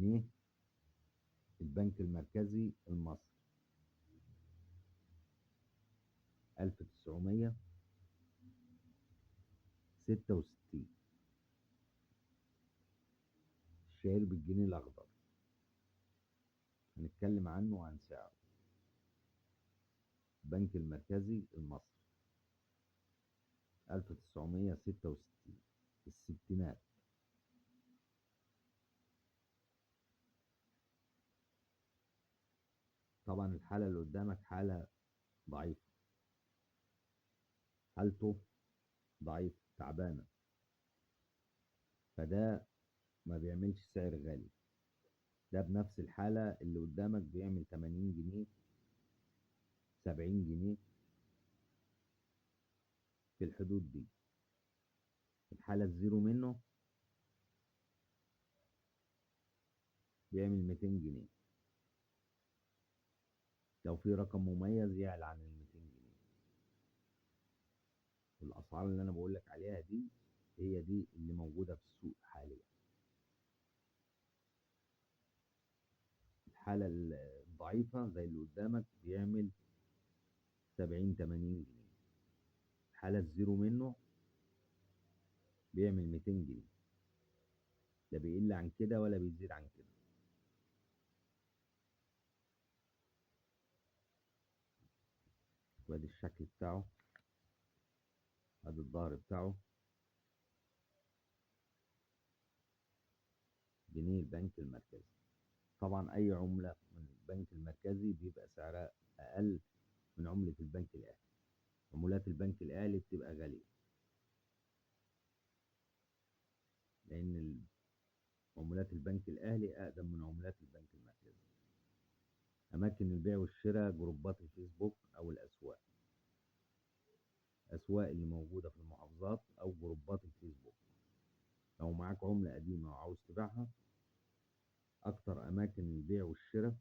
جنيه البنك المركزي المصري 1966. الشهير بالجنيه الأخضر، هنتكلم عنه وعن سعره. البنك المركزي المصري 1966، الستينات. طبعا الحالة اللي قدامك حالة ضعيفة، حالته ضعيف تعبانة، فده ما بيعملش سعر غالي. ده بنفس الحالة اللي قدامك بيعمل 80 جنيه، 70 جنيه، في الحدود دي. الحالة الزيرو منه بيعمل 200 جنيه، لو في رقم مميز يعلى عن ال 200 جنيه. والأسعار اللي أنا بقول لك عليها دي هي دي اللي موجودة في السوق حاليا. الحالة الضعيفة زي اللي قدامك بيعمل 70 80 جنيه. الحالة الزيرو منه بيعمل 200 جنيه، لا بيقل عن كده ولا بيزيد عن كده. وادي الشكل بتاعه، ادي الظهر بتاعه. جنيه البنك المركزي. طبعا اي عملة من البنك المركزي بيبقى سعرها اقل من عملة البنك الاهلي. عملات البنك الاهلي بتبقى غالية، لان عملات البنك الاهلي اقدم من عملات البنك المركزي. اماكن البيع والشراء جروبات الفيسبوك او الاسواق، الاسواق اللي موجودة في المحافظات او جروبات الفيسبوك. لو معاك عملة قديمة وعاوز تبيعها، اكتر اماكن البيع والشراء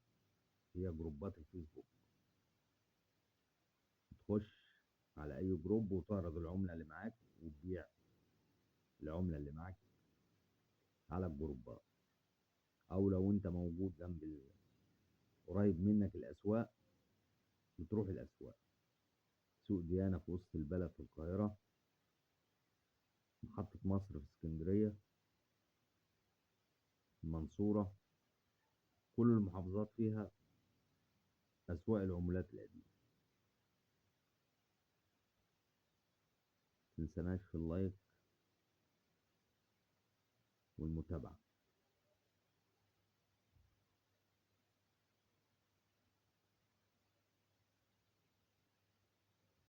هي جروبات الفيسبوك. تخش على اي جروب وتعرض العملة اللي معاك وتبيع العملة اللي معاك على الجروبات. او لو انت موجود جنب قريب منك الاسواق، بتروح الاسواق. سوق ديانة في وسط البلد في القاهرة، محطة مصر في اسكندرية، المنصورة، كل المحافظات فيها أسواق العملات القديمة. متنسناش في اللايك والمتابعة.